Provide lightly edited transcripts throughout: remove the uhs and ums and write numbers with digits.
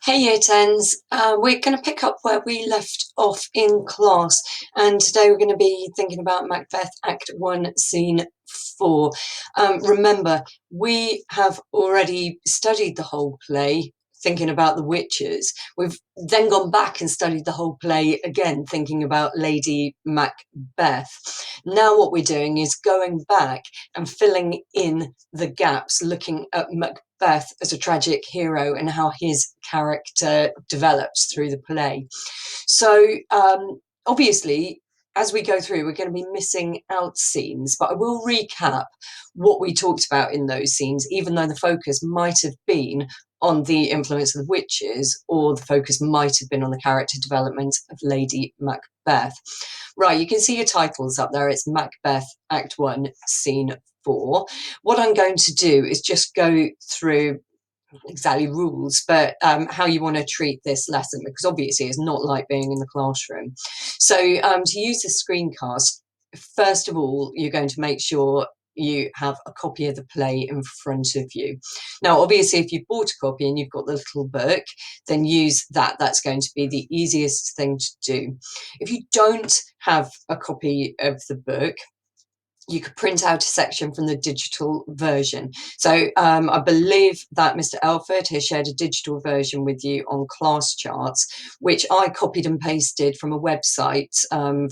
Hey Year 10s, we're going to pick up where we left off in class, and today we're going to be thinking about Macbeth Act 1, Scene 4. Remember, we have already studied the whole play, thinking about the witches. We've then gone back and studied the whole play again, thinking about Lady Macbeth. Now what we're doing is going back and filling in the gaps, looking at Macbeth as a tragic hero and how his character develops through the play. So obviously, as we go through, we're going to be missing out scenes, but I will recap what we talked about in those scenes, even though the focus might have been on the influence of the witches, or the focus might have been on the character development of Lady Macbeth. Right, you can see your titles up there. It's Macbeth Act 1, Scene 4. What I'm going to do is just go through exactly rules, but how you want to treat this lesson, because obviously it's not like being in the classroom. So to use the screencast, first of all, you're going to make sure you have a copy of the play in front of you. Now, obviously, if you've bought a copy and you've got the little book, then use that. That's going to be the easiest thing to do. If you don't have a copy of the book, you could print out a section from the digital version. So I believe that Mr. Elford has shared a digital version with you on class charts, which I copied and pasted from a website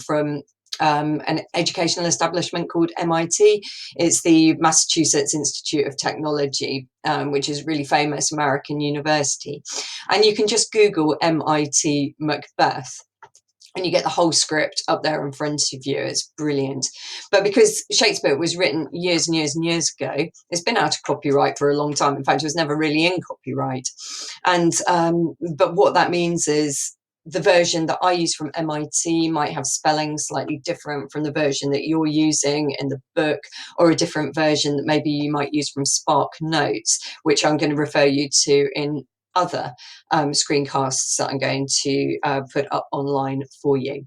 from an educational establishment called MIT. It's the Massachusetts Institute of Technology, which is a really famous American university. And you can just Google MIT Macbeth, and you get the whole script up there in front of you. It's brilliant. But because Shakespeare was written years and years and years ago, it's been out of copyright for a long time. In fact, it was never really in copyright. And but what that means is the version that I use from MIT might have spelling slightly different from the version that you're using in the book, or a different version that maybe you might use from Spark Notes, which I'm going to refer you to in other screencasts that I'm going to put up online for you.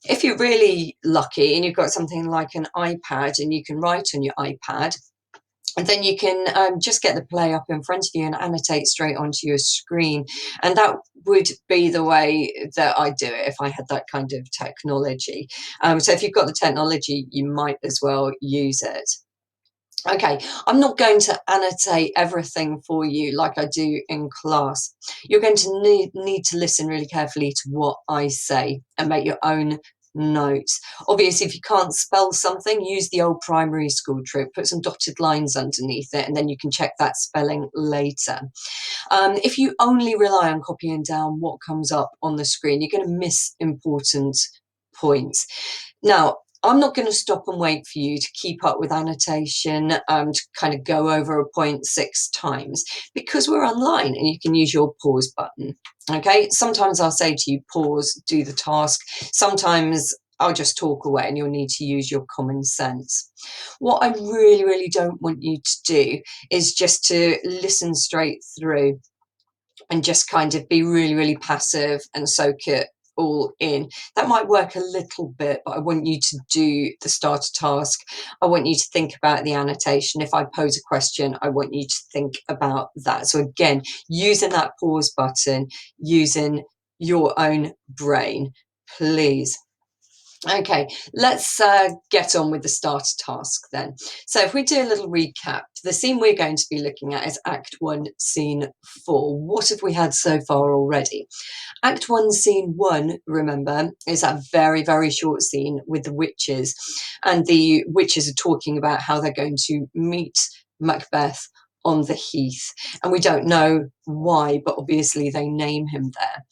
If you're really lucky and you've got something like an iPad and you can write on your iPad, and then you can just get the play up in front of you and annotate straight onto your screen. And that would be the way that I do it if I had that kind of technology. So if you've got the technology, you might as well use it. Okay, I'm not going to annotate everything for you like I do in class. You're going to need to listen really carefully to what I say and make your own notes. Obviously, if you can't spell something, use the old primary school trick, put some dotted lines underneath it, and then you can check that spelling later. If you only rely on copying down what comes up on the screen, you're going to miss important points. Now, I'm not going to stop and wait for you to keep up with annotation to kind of go over a point 6 times, because we're online and you can use your pause button. Okay, sometimes I'll say to you, pause, do the task. Sometimes I'll just talk away and you'll need to use your common sense. What I really, really don't want you to do is just to listen straight through and just kind of be really, really passive and soak it all in. That might work a little bit, but I want you to do the starter task. I want you to think about the annotation. If I pose a question, I want you to think about that. So again, using that pause button, using your own brain, please. Okay, let's get on with the starter task then. So if we do a little recap, the scene we're going to be looking at is Act 1, Scene 4. What have we had so far already? Act 1, Scene 1, remember, is that very, very short scene with the witches. And the witches are talking about how they're going to meet Macbeth on the heath. And we don't know why, but obviously they name him there.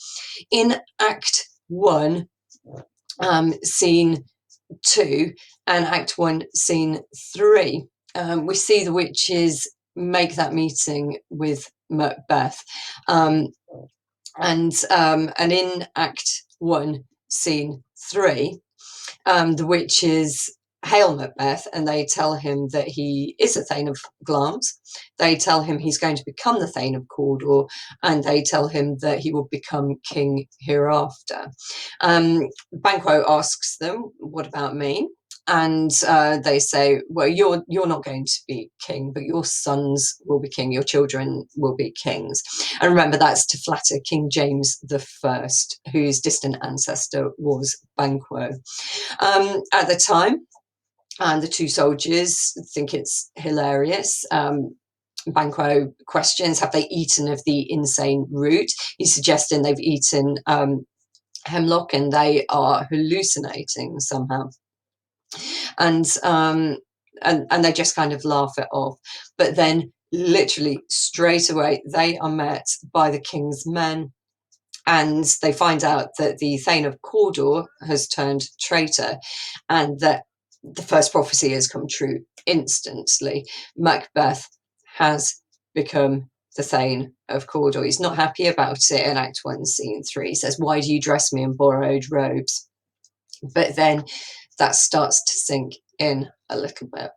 In Act 1, Scene 2 and Act 1, Scene 3, we see the witches make that meeting with Macbeth. And in Act 1, Scene 3, the witches hail Macbeth and they tell him that he is a Thane of Glamis. They tell him he's going to become the Thane of Cawdor, and they tell him that he will become king hereafter. Banquo asks them, what about me? and they say, well, you're not going to be king, but your sons will be king, your children will be kings. And remember, that's to flatter King James I, whose distant ancestor was Banquo. At the time, and the two soldiers think it's hilarious. Banquo questions, have they eaten of the insane root? He's suggesting they've eaten hemlock and they are hallucinating somehow. And they just kind of laugh it off. But then literally straight away, they are met by the king's men, and they find out that the Thane of Cawdor has turned traitor, and that the first prophecy has come true instantly. Macbeth has become the Thane of Cawdor. He's not happy about it in Act 1, Scene 3. He says, why do you dress me in borrowed robes? But then that starts to sink in a little bit.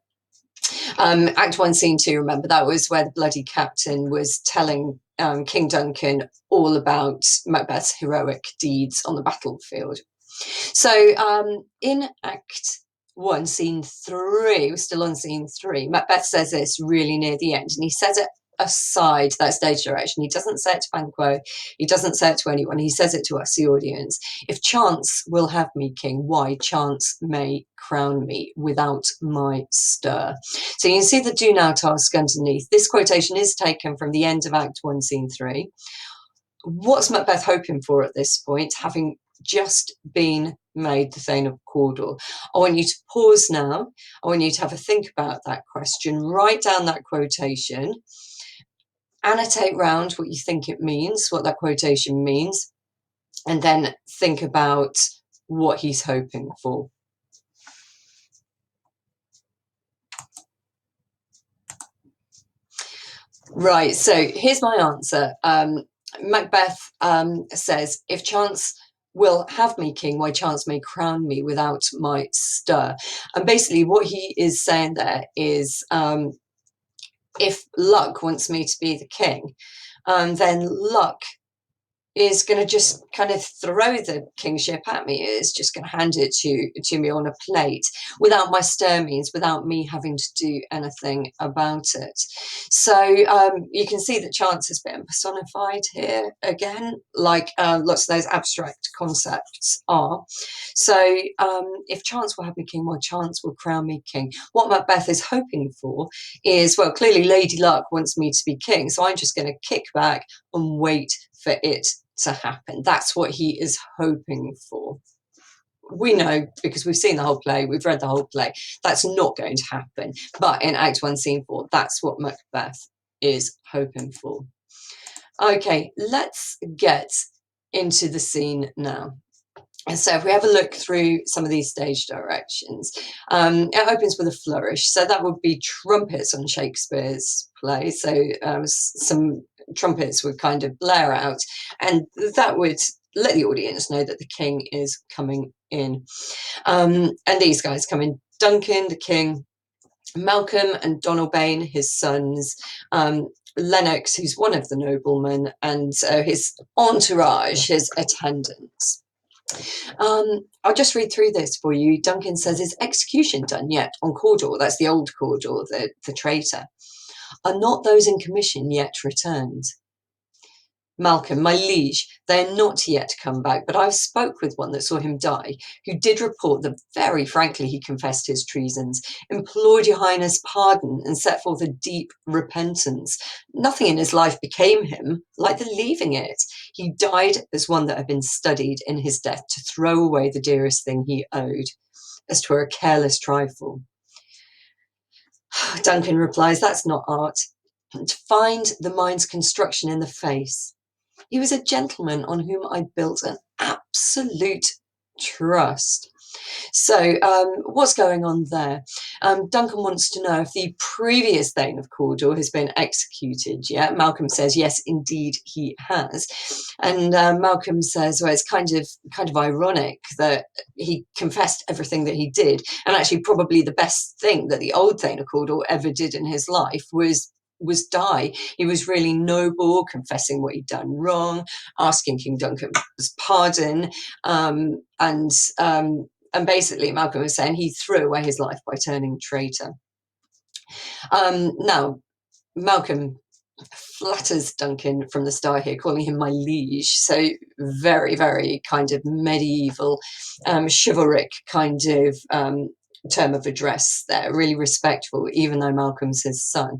Act 1, Scene 2, remember, that was where the bloody captain was telling King Duncan all about Macbeth's heroic deeds on the battlefield. So in Act 1, Scene 3, we're still on Scene 3, Macbeth says this really near the end, and he says it aside that stage direction. He doesn't say it to Banquo, he doesn't say it to anyone, he says it to us, the audience. If chance will have me king, why chance may crown me without my stir. So you can see the do now task underneath. This quotation is taken from the end of Act 1, Scene 3. What's Macbeth hoping for at this point, having just been made the Thane of Cawdor? I want you to pause now. I want you to have a think about that question, write down that quotation, annotate round what you think it means, what that quotation means, and then think about what he's hoping for. Right, so here's my answer. Macbeth says, if chance will have me king, why chance may crown me without my stir. And basically what he is saying there is, if luck wants me to be the king, then luck is going to just kind of throw the kingship at me. It's just going to hand it to me on a plate without my stir means, without me having to do anything about it. So you can see that chance has been personified here again, like lots of those abstract concepts are. So if chance will have me king, why chance will crown me king. What Macbeth is hoping for is, well, clearly Lady Luck wants me to be king, so I'm just going to kick back and wait for it to happen. That's what he is hoping for. We know, because we've seen the whole play, we've read the whole play, that's not going to happen. But in Act 1, Scene 4, that's what Macbeth is hoping for. Okay, let's get into the scene now. And so if we have a look through some of these stage directions, it opens with a flourish. So that would be trumpets on Shakespeare's play. So some trumpets would kind of blare out, and that would let the audience know that the king is coming in. And these guys come in: Duncan, the king, Malcolm and Donalbain, his sons, Lennox, who's one of the noblemen, and his entourage, his attendants. I'll just read through this for you. Duncan says, is execution done yet on Cawdor? That's the old Cawdor, the traitor. Are not those in commission yet returned? Malcolm, my liege, they are not yet come back, but I've spoke with one that saw him die, who did report that very frankly he confessed his treasons, implored your highness pardon, and set forth a deep repentance. Nothing in his life became him like the leaving it. He died as one that had been studied in his death to throw away the dearest thing he owed, as 'twere a careless trifle. Duncan replies, that's not art. To find the mind's construction in the face. He was a gentleman on whom I built an absolute trust. So what's going on there? Duncan wants to know if the previous Thane of Cawdor has been executed yet. Malcolm says, yes, indeed he has. And Malcolm says, well, it's kind of ironic that he confessed everything that he did. And actually probably the best thing that the old Thane of Cawdor ever did in his life was die. He was really noble, confessing what he'd done wrong, asking King Duncan's pardon, and And basically, Malcolm was saying he threw away his life by turning traitor. Now, Malcolm flatters Duncan from the start here, calling him my liege. So very, very kind of medieval, chivalric kind of term of address there, really respectful, even though Malcolm's his son.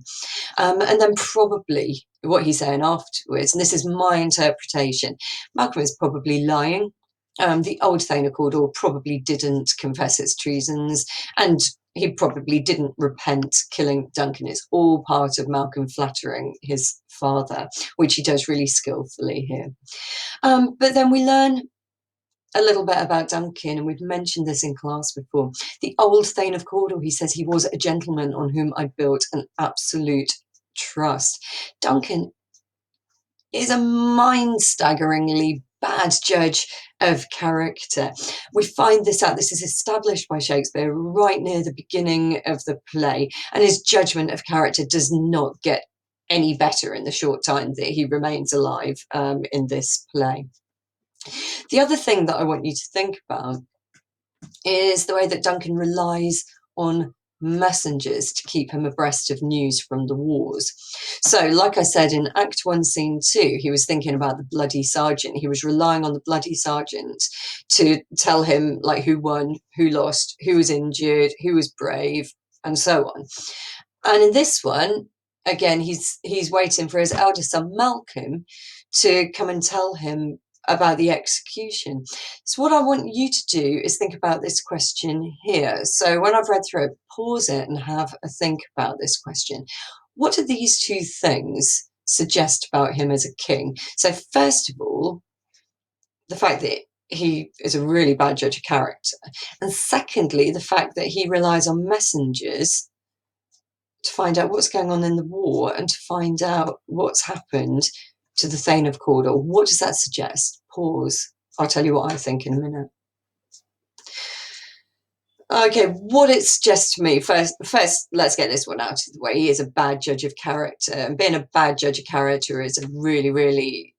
And then probably what he's saying afterwards, and this is my interpretation, Malcolm is probably lying. The old Thane of Cawdor probably didn't confess his treasons, and he probably didn't repent killing Duncan. It's all part of Malcolm flattering his father, which he does really skillfully here. But then we learn a little bit about Duncan, and we've mentioned this in class before. The old Thane of Cawdor, he says he was a gentleman on whom I built an absolute trust. Duncan is a mind-staggeringly bad judge of character. We find this out. This is established by Shakespeare right near the beginning of the play, and his judgment of character does not get any better in the short time that he remains alive in this play. The other thing that I want you to think about is the way that Duncan relies on messengers to keep him abreast of news from the wars. So, like I said, in Act 1, Scene 2, he was thinking about the bloody sergeant. He was relying on the bloody sergeant to tell him, like, who won, who lost, who was injured, who was brave, and so on. And in this one, again, he's waiting for his eldest son, Malcolm, to come and tell him about the execution. So what I want you to do is think about this question here. So when I've read through it, pause it and have a think about this question. What do these two things suggest about him as a king? So first of all, the fact that he is a really bad judge of character. And secondly, the fact that he relies on messengers to find out what's going on in the war and to find out what's happened to the Thane of Cawdor. What does that suggest? Pause. I'll tell you what I think in a minute. Okay, what it suggests to me, first, let's get this one out of the way. He is a bad judge of character, and being a bad judge of character is a really, really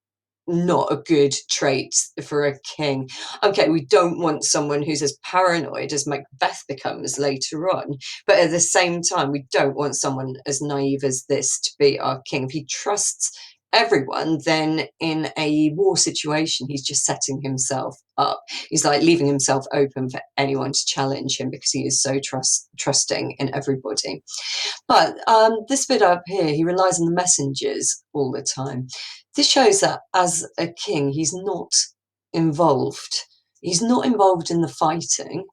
not a good trait for a king. Okay, we don't want someone who's as paranoid as Macbeth becomes later on, but at the same time, we don't want someone as naive as this to be our king. If he trusts everyone, then in a war situation, he's just setting himself up. He's like leaving himself open for anyone to challenge him because he is so trusting in everybody. But this bit up here, he relies on the messengers all the time. This shows that as a king, he's not involved. He's not involved in the fighting.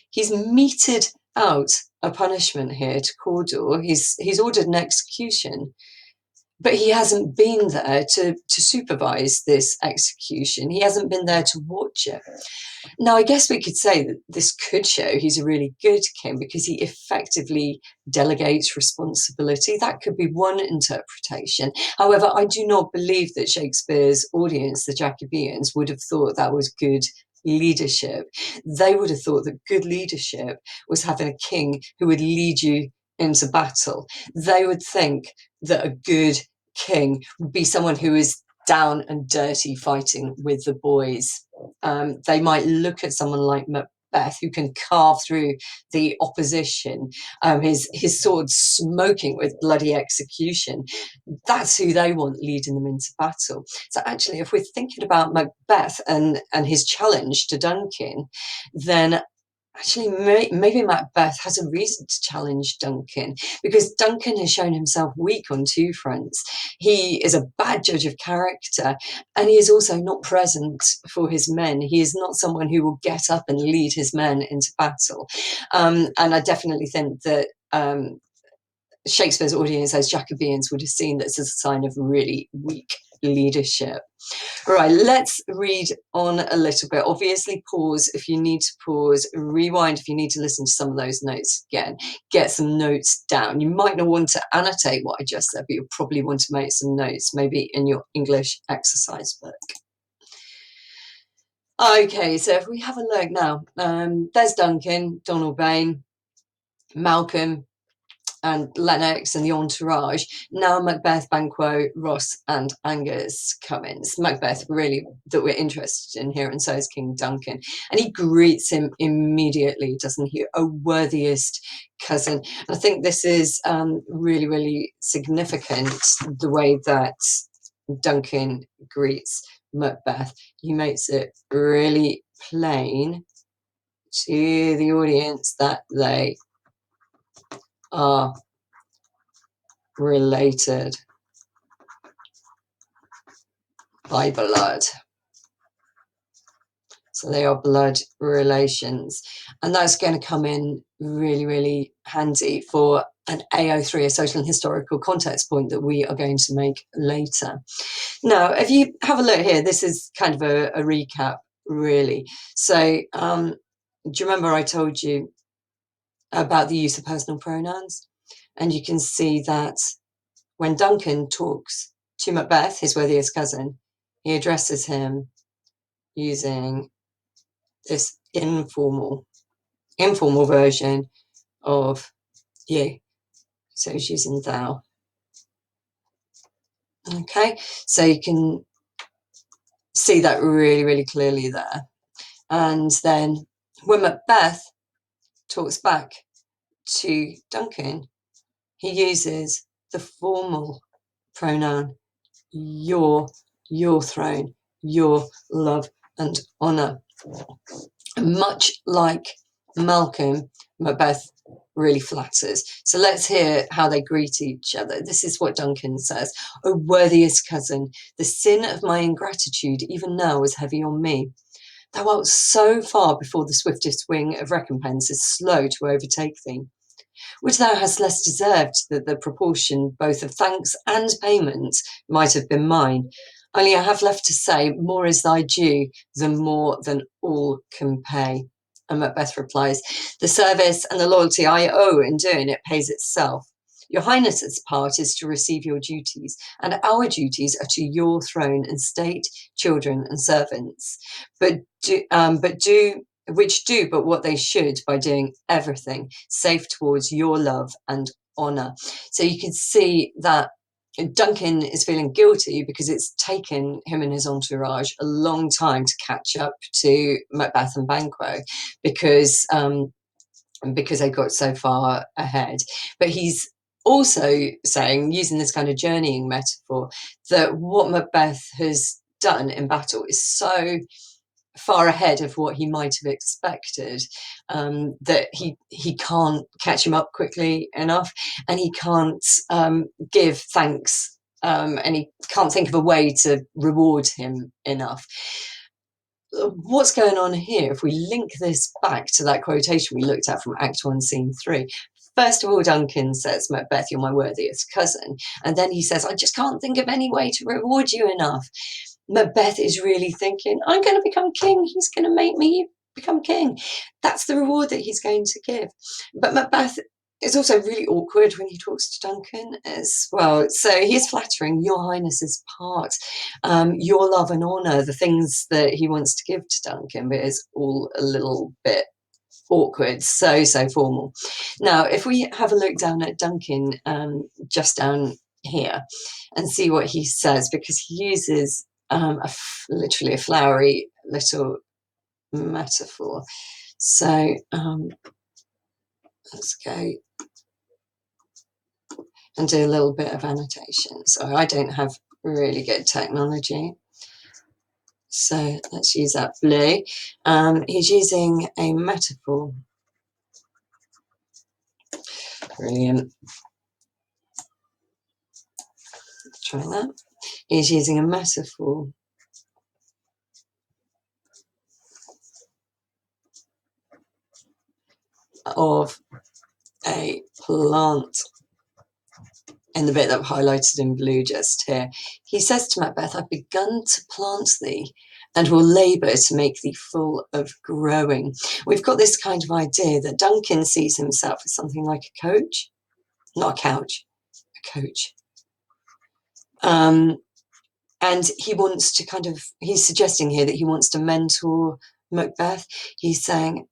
He's meted out a punishment here to Cawdor. He's ordered an execution, but he hasn't been there to supervise this execution. He hasn't been there to watch it. Now, I guess we could say that this could show he's a really good king because he effectively delegates responsibility. That could be one interpretation. However, I do not believe that Shakespeare's audience, the Jacobeans, would have thought that was good leadership. They would have thought that good leadership was having a king who would lead you into battle. They would think that a good king would be someone who is down and dirty fighting with the boys. They might look at someone like Macbeth, who can carve through the opposition, his sword smoking with bloody execution. That's who they want leading them into battle. So actually, if we're thinking about Macbeth and his challenge to Duncan, then actually, maybe Macbeth has a reason to challenge Duncan, because Duncan has shown himself weak on two fronts. He is a bad judge of character, and he is also not present for his men. He is not someone who will get up and lead his men into battle. And I definitely think that Shakespeare's audience, as Jacobeans, would have seen this as a sign of really weak leadership. Right, let's read on a little bit. Obviously, pause if you need to pause, rewind if you need to listen to some of those notes again, get some notes down. You might not want to annotate what I just said, but you'll probably want to make some notes, maybe in your English exercise book. Okay, so if we have a look now, there's Duncan, Donalbain, Malcolm, and Lennox and the entourage. Now Macbeth, Banquo, Ross and Angus come in. It's Macbeth really that we're interested in here, and so is King Duncan. And he greets him immediately, doesn't he? Oh, worthiest cousin. And I think this is really, really significant, the way that Duncan greets Macbeth. He makes it really plain to the audience that they are related by blood. So they are blood relations. And that's going to come in really, really handy for an AO3, a social and historical context point that we are going to make later. Now, if you have a look here, this is kind of a recap, really. So do you remember I told you about the use of personal pronouns? And you can see that when Duncan talks to Macbeth, his worthiest cousin, he addresses him using this informal version of you. So he's using thou. Okay, so you can see that really, really clearly there. And then when Macbeth talks back to Duncan, he uses the formal pronoun your throne, your love and honour. Much like Malcolm, Macbeth really flatters. So let's hear how they greet each other. This is what Duncan says. O worthiest cousin, the sin of my ingratitude even now is heavy on me. Thou art so far before the swiftest wing of recompense is slow to overtake thee. Would thou hadst less deserved that the proportion both of thanks and payment might have been mine. Only I have left to say, more is thy due than more than all can pay. And Macbeth replies, the service and the loyalty I owe in doing it pays itself. Your Highness's part is to receive your duties, and our duties are to your throne and state, children and servants. But do what they should by doing everything safe towards your love and honour. So you can see that Duncan is feeling guilty because it's taken him and his entourage a long time to catch up to Macbeth and Banquo because they got so far ahead. But he's also saying, using this kind of journeying metaphor, that what Macbeth has done in battle is so far ahead of what he might have expected, that he can't catch him up quickly enough, and he can't give thanks, and he can't think of a way to reward him enough. What's going on here, if we link this back to that quotation we looked at from Act 1, Scene 3, first of all, Duncan says, Macbeth, you're my worthiest cousin. And then he says, I just can't think of any way to reward you enough. Macbeth is really thinking, I'm going to become king. He's going to make me become king. That's the reward that he's going to give. But Macbeth is also really awkward when he talks to Duncan as well. So he's flattering your Highness's part, your love and honour, the things that he wants to give to Duncan, but it's all a little bit awkward, so formal. Now, if we have a look down at Duncan, just down here, and see what he says, because he uses literally a flowery little metaphor. So let's go and do a little bit of annotation. So I don't have really good technology, so let's use that blue. He's using a metaphor. Brilliant. Try that. He's using a metaphor of a plant in the bit that I've highlighted in blue just here. He says to Macbeth, I've begun to plant thee and will labour to make thee full of growing. We've got this kind of idea that Duncan sees himself as something like a coach, not a couch, a coach. And he wants to he's suggesting here that he wants to mentor Macbeth. He's saying,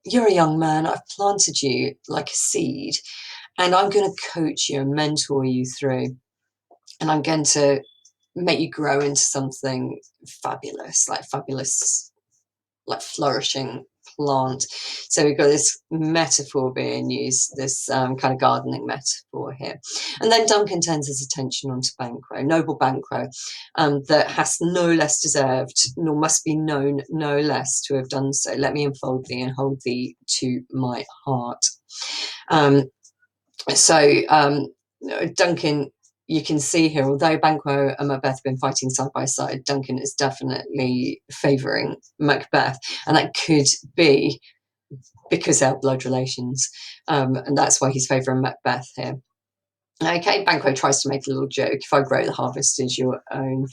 you're a young man, I've planted you like a seed, and I'm going to coach you and mentor you through, and I'm going to make you grow into something fabulous, like flourishing plant. So we've got this metaphor being used, this kind of gardening metaphor here. And then Duncan turns his attention onto Banquo, noble Banquo, that has no less deserved, nor must be known no less to have done so. Let me enfold thee and hold thee to my heart. Duncan, you can see here, although Banquo and Macbeth have been fighting side by side, Duncan is definitely favouring Macbeth, and that could be because they have blood relations, and that's why he's favouring Macbeth here. Okay, Banquo tries to make a little joke, if I grow, the harvest is your own.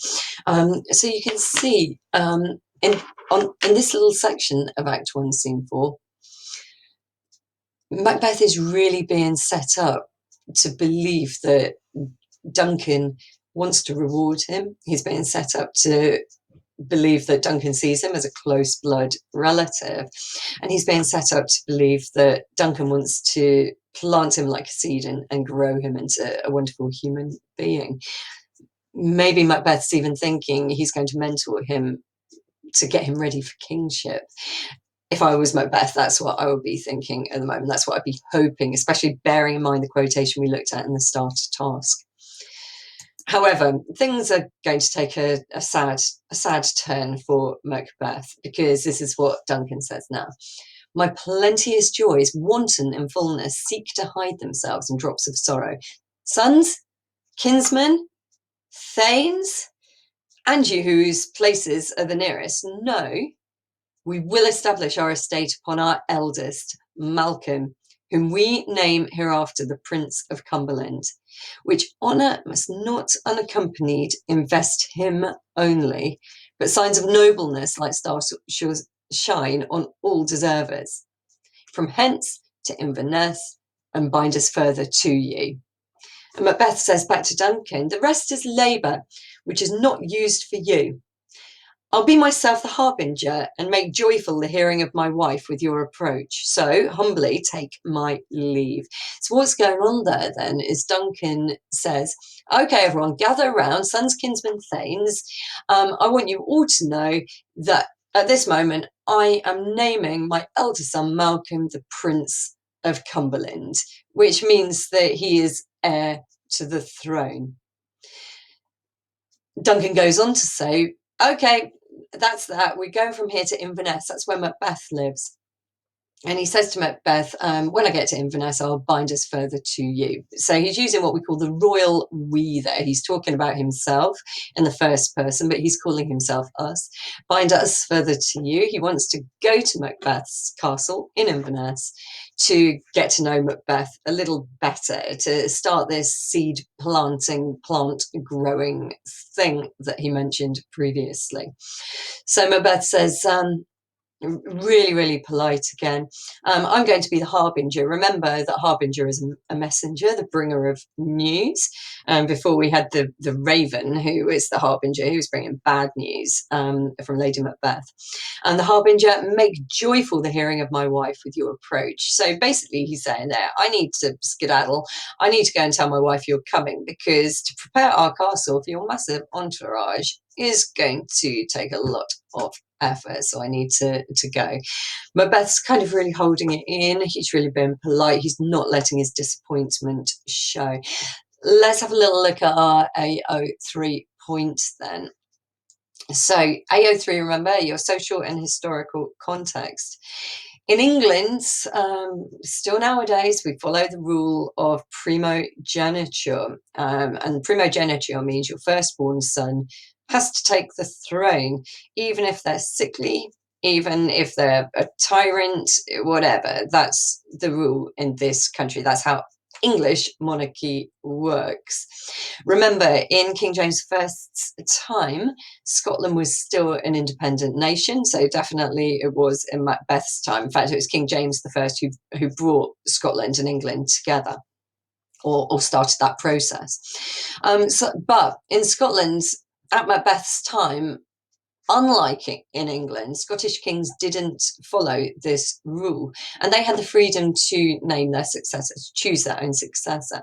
So you can see in this little section of Act 1, Scene 4, Macbeth is really being set up to believe that Duncan wants to reward him. He's being set up to believe that Duncan sees him as a close blood relative, and he's being set up to believe that Duncan wants to plant him like a seed and grow him into a wonderful human being. Maybe Macbeth's even thinking he's going to mentor him to get him ready for kingship. If I was Macbeth, that's what I would be thinking at the moment. That's what I'd be hoping, especially bearing in mind the quotation we looked at in the starter task. However, things are going to take a sad turn for Macbeth, because this is what Duncan says now. My plenteous joys, wanton in fullness, seek to hide themselves in drops of sorrow. Sons, kinsmen, thanes, and you whose places are the nearest, know we will establish our estate upon our eldest, Malcolm, whom we name hereafter the Prince of Cumberland, which honour must not unaccompanied invest him only, but signs of nobleness like stars shine on all deservers. From hence to Inverness, and bind us further to you. And Macbeth says back to Duncan, the rest is labour, which is not used for you. I'll be myself the harbinger, and make joyful the hearing of my wife with your approach. So humbly take my leave. So what's going on there then is Duncan says, okay, everyone, gather around, sons, kinsmen, thanes. I want you all to know that at this moment, I am naming my elder son, Malcolm, the Prince of Cumberland, which means that he is heir to the throne. Duncan goes on to say, okay, that's that. We're going from here to Inverness. That's where Macbeth lives. And he says to Macbeth, when I get to Inverness, I'll bind us further to you. So he's using what we call the royal we there. He's talking about himself in the first person, but he's calling himself us. Bind us further to you. He wants to go to Macbeth's castle in Inverness to get to know Macbeth a little better, to start this seed planting, plant growing thing that he mentioned previously. So Macbeth says, really, really polite again. I'm going to be the harbinger. Remember that harbinger is a messenger, the bringer of news. Before we had the raven, who is the harbinger, who's bringing bad news from Lady Macbeth. And the harbinger, make joyful the hearing of my wife with your approach. So basically he's saying there, I need to skedaddle. I need to go and tell my wife you're coming, because to prepare our castle for your massive entourage is going to take a lot of effort, so I need to go. Macbeth's kind of really holding it in. He's really been polite. He's not letting his disappointment show. Let's have a little look at our AO3 points then. So AO3, remember, your social and historical context. In England, still nowadays, we follow the rule of primogeniture. And primogeniture means your firstborn son has to take the throne, even if they're sickly, even if they're a tyrant, whatever. That's the rule in this country. That's how English monarchy works. Remember, in King James I's time, Scotland was still an independent nation, so definitely it was in Macbeth's time. In fact, it was King James I who brought Scotland and England together, or started that process. But in Scotland, at Macbeth's time, Unlike in England, Scottish kings didn't follow this rule, and they had the freedom to name their successor, to choose their own successor.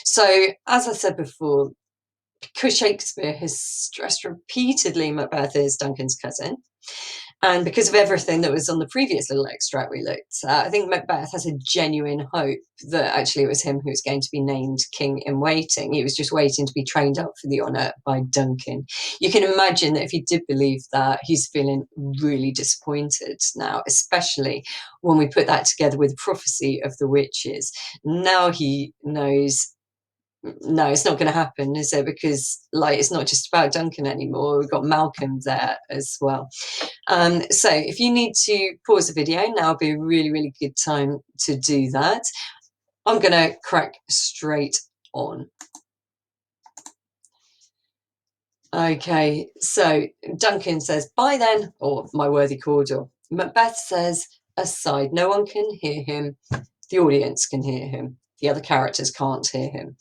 So, as I said before, because Shakespeare has stressed repeatedly Macbeth is Duncan's cousin, and because of everything that was on the previous little extract we looked at, I think Macbeth has a genuine hope that actually it was him who was going to be named king in waiting. He was just waiting to be trained up for the honour by Duncan. You can imagine that if he did believe that, he's feeling really disappointed now, especially when we put that together with the prophecy of the witches. Now he knows, no, it's not going to happen, is it? Because it's not just about Duncan anymore. We've got Malcolm there as well. So if you need to pause the video, now would be a really, really good time to do that. I'm going to crack straight on. Okay, so Duncan says, "Bye then," or "my worthy cordial." Macbeth says, "Aside, no one can hear him. The audience can hear him. The other characters can't hear him.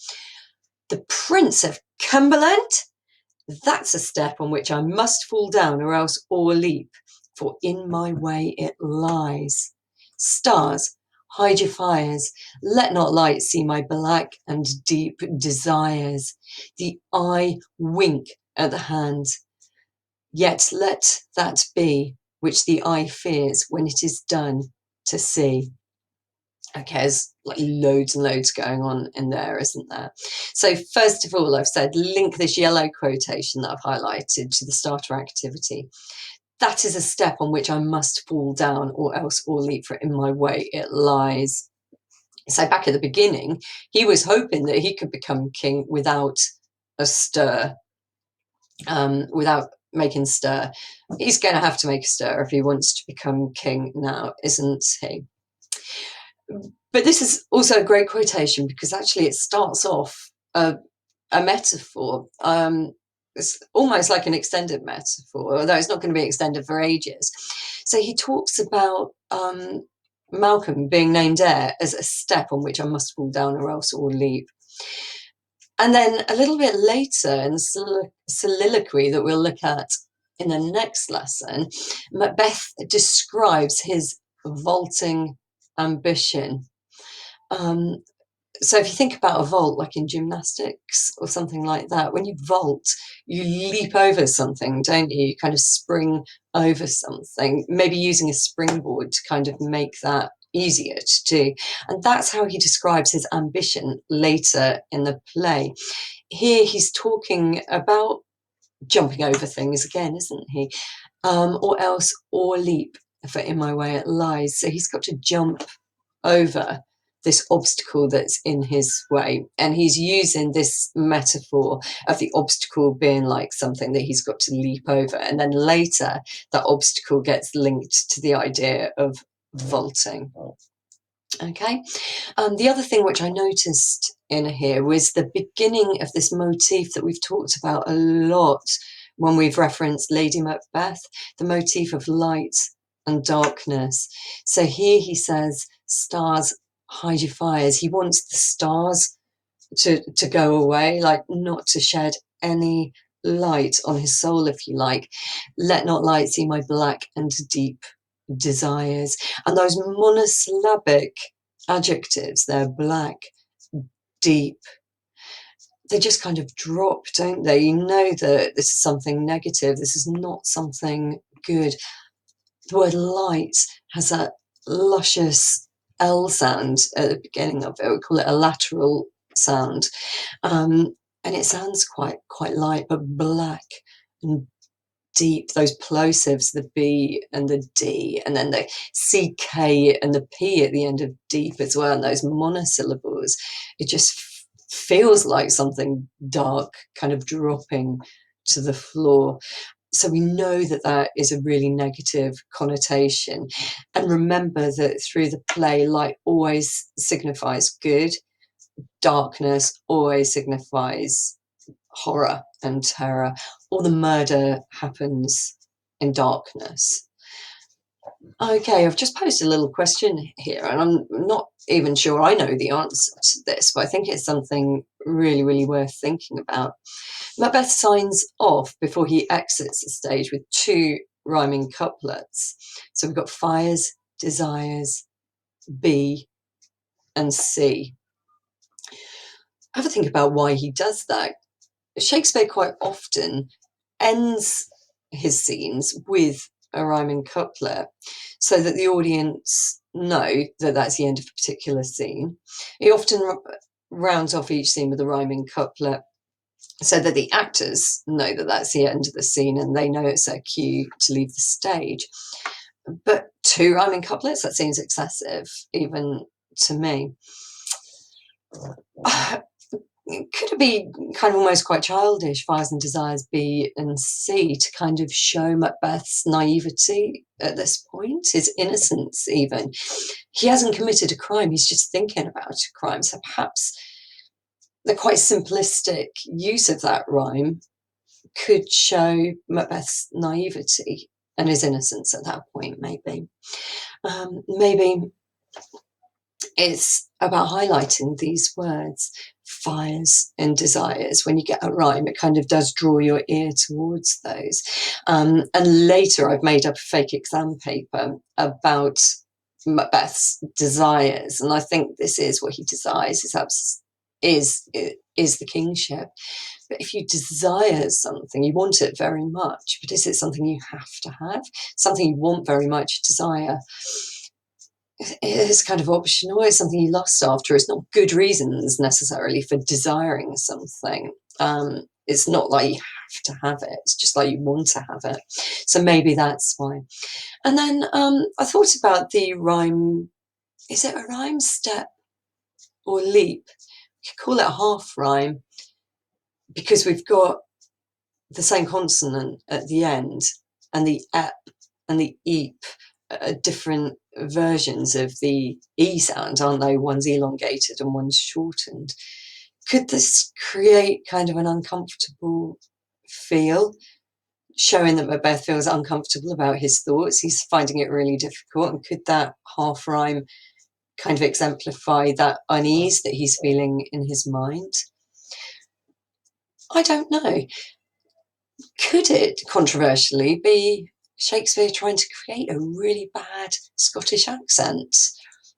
The Prince of Cumberland? That's a step on which I must fall down or else o'erleap, for in my way it lies. Stars, hide your fires, let not light see my black and deep desires. The eye wink at the hand, yet let that be which the eye fears when it is done to see." Okay, there's loads and loads going on in there, isn't there? So first of all, I've said link this yellow quotation that I've highlighted to the starter activity. That is a step on which I must fall down or else or leap, for in my way it lies. So back at the beginning, he was hoping that he could become king without a stir, without making stir. He's going to have to make a stir if he wants to become king now, isn't he? But this is also a great quotation because actually it starts off a metaphor. It's almost like an extended metaphor, although it's not going to be extended for ages. So he talks about Malcolm being named heir as a step on which I must fall down or else or leap. And then a little bit later in the soliloquy that we'll look at in the next lesson, Macbeth describes his vaulting ambition. So if you think about a vault, like in gymnastics or something like that, when you vault, you leap over something, don't you? You kind of spring over something, maybe using a springboard to kind of make that easier to do. And that's how he describes his ambition later in the play. Here he's talking about jumping over things again, isn't he? Or else, or leap, for in my way it lies. So he's got to jump over this obstacle that's in his way, and he's using this metaphor of the obstacle being like something that he's got to leap over, and then later that obstacle gets linked to the idea of vaulting. Okay, the other thing which I noticed in here was the beginning of this motif that we've talked about a lot when we've referenced Lady Macbeth, the motif of light and darkness. So here he says, "Stars, hide your fires." He wants the stars to go away, like not to shed any light on his soul, if you like. "Let not light see my black and deep desires." And those monosyllabic adjectives, they're black, deep, they just kind of drop, don't they? You know that this is something negative, this is not something good. The word light has that luscious L sound at the beginning of it. We call it a lateral sound. And it sounds quite light, but black and deep, those plosives, the B and the D, and then the CK and the P at the end of deep as well, and those monosyllables. It just feels like something dark kind of dropping to the floor. So we know that that is a really negative connotation. And remember that through the play, light always signifies good, darkness always signifies horror and terror. All the murder happens in darkness. Okay, I've just posed a little question here, and I'm not even sure I know the answer to this, but I think it's something really, really worth thinking about. Macbeth signs off before he exits the stage with 2 rhyming couplets. So we've got fires, desires, B and C. Have a think about why he does that. Shakespeare quite often ends his scenes with a rhyming couplet so that the audience know that that's the end of a particular scene. He often rounds off each scene with a rhyming couplet so that the actors know that that's the end of the scene and they know it's their cue to leave the stage. But 2 rhyming couplets, that seems excessive, even to me. Could it be kind of almost quite childish, fires and desires B and C, to kind of show Macbeth's naivety at this point, his innocence even? He hasn't committed a crime, he's just thinking about a crime. So perhaps the quite simplistic use of that rhyme could show Macbeth's naivety and his innocence at that point, maybe. Maybe it's about highlighting these words, fires and desires. When you get a rhyme, it kind of does draw your ear towards those. And later I've made up a fake exam paper about Macbeth's desires, and I think this is what he desires, is the kingship. But if you desire something, you want it very much, but is it something you have to have? Something you want very much, desire, it's kind of optional. It's something you lust after. It's not good reasons necessarily for desiring something. It's not like you have to have it. It's just like you want to have it. So maybe that's why. And then I thought about the rhyme. Is it a rhyme, step or leap? We could call it a half rhyme because we've got the same consonant at the end, and the ep and the eep are different versions of the E sound, aren't they? One's elongated and one's shortened. Could this create kind of an uncomfortable feel, showing that Macbeth feels uncomfortable about his thoughts? He's finding it really difficult. And could that half rhyme kind of exemplify that unease that he's feeling in his mind? I don't know. Could it, controversially, be Shakespeare trying to create a really bad Scottish accent?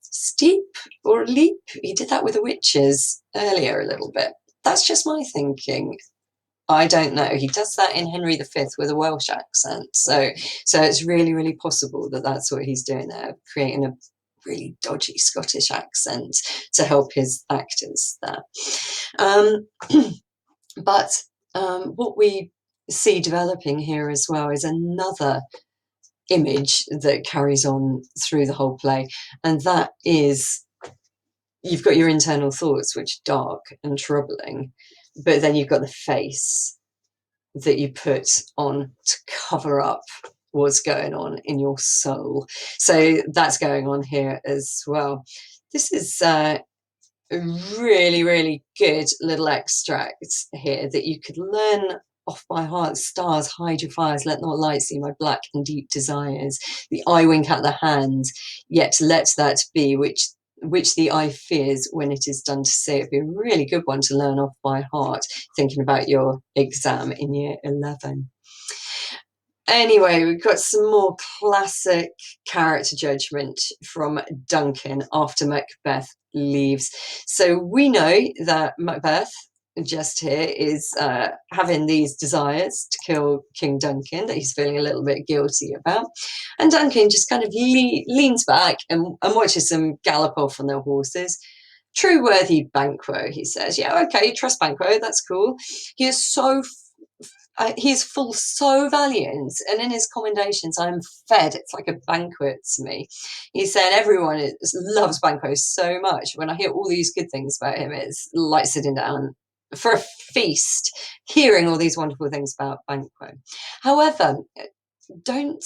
Steep or leap? He did that with the witches earlier a little bit. That's just my thinking. I don't know. He does that in Henry V with a Welsh accent. So it's really, really possible that that's what he's doing there, creating a really dodgy Scottish accent to help his actors there. But what we see developing here as well is another image that carries on through the whole play, and that is, you've got your internal thoughts, which are dark and troubling, but then you've got the face that you put on to cover up what's going on in your soul. So that's going on here as well. This is a really, really good little extract here that you could learn off by heart. Stars, hide your fires, let not light see my black and deep desires. The eye wink at the hand, yet let that be which the eye fears when it is done to see. It'd be a really good one to learn off by heart, thinking about your exam in year 11. Anyway, we've got some more classic character judgment from Duncan after Macbeth leaves. So we know that Macbeth, just here, is having these desires to kill King Duncan that he's feeling a little bit guilty about. And Duncan just kind of leans back and watches them gallop off on their horses. True worthy Banquo, he says. Yeah, okay, trust Banquo, that's cool. He is he is full so valiant, and in his commendations, I am fed. It's like a banquet to me. He's saying everyone loves Banquo so much. When I hear all these good things about him, it's like sitting down for a feast, hearing all these wonderful things about Banquo. However, don't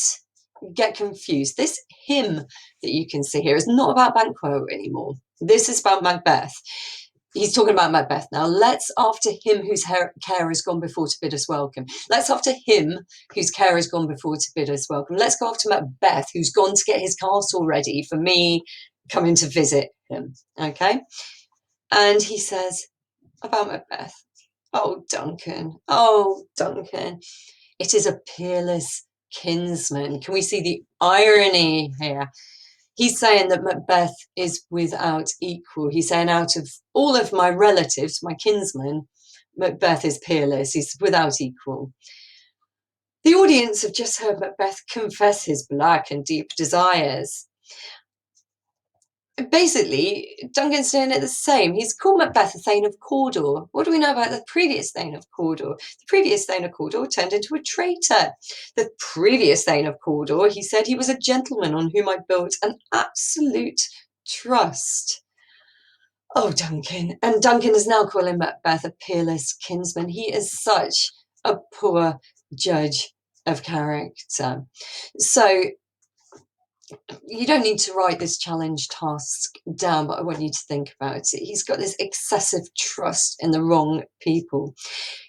get confused. This hymn that you can see here is not about Banquo anymore. This is about Macbeth. He's talking about Macbeth now. Let's after him whose care has gone before to bid us welcome. Let's after him whose care has gone before to bid us welcome. Let's go after Macbeth, who's gone to get his castle ready for me coming to visit him. Okay? And he says, about Macbeth. Oh, Duncan. Oh, Duncan. It is a peerless kinsman. Can we see the irony here? He's saying that Macbeth is without equal. He's saying, out of all of my relatives, my kinsmen, Macbeth is peerless. He's without equal. The audience have just heard Macbeth confess his black and deep desires. Basically, Duncan's doing it the same. He's called Macbeth a Thane of Cawdor. What do we know about the previous Thane of Cawdor? The previous Thane of Cawdor turned into a traitor. The previous Thane of Cawdor, he said he was a gentleman on whom I built an absolute trust. Oh, Duncan. And Duncan is now calling Macbeth a peerless kinsman. He is such a poor judge of character. So you don't need to write this challenge task down, but I want you to think about it. He's got this excessive trust in the wrong people.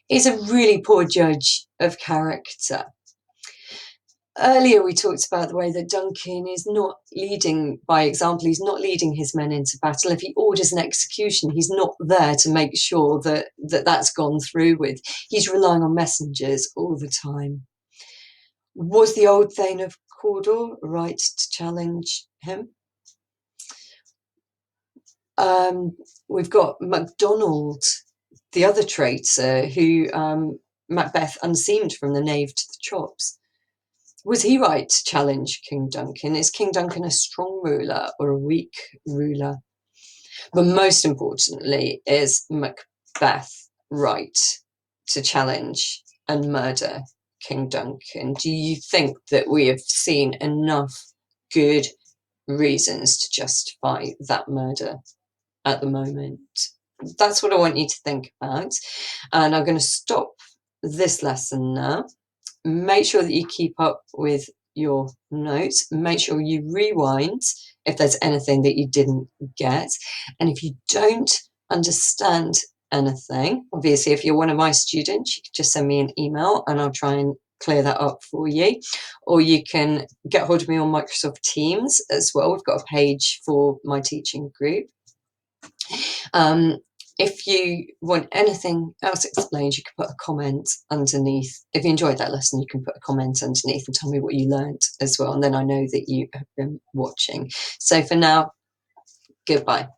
He's a really poor judge of character. Earlier, we talked about the way that Duncan is not leading by example. He's not leading his men into battle. If he orders an execution, he's not there to make sure that that's gone through with. He's relying on messengers all the time. Was the old Thane of Cawdor right to challenge him? We've got MacDonald, the other traitor who Macbeth unseamed from the nave to the chops. Was he right to challenge King Duncan? Is King Duncan a strong ruler or a weak ruler? But most importantly, is Macbeth right to challenge and murder King Duncan? Do you think that we have seen enough good reasons to justify that murder at the moment? That's what I want you to think about. And I'm going to stop this lesson now. Make sure that you keep up with your notes. Make sure you rewind if there's anything that you didn't get. And if you don't understand anything, obviously, if you're one of my students, you can just send me an email and I'll try and clear that up for you. Or you can get hold of me on Microsoft Teams as well. We've got a page for my teaching group. If you want anything else explained, you can put a comment underneath. If you enjoyed that lesson, you can put a comment underneath and tell me what you learned as well. And then I know that you have been watching. So for now, goodbye.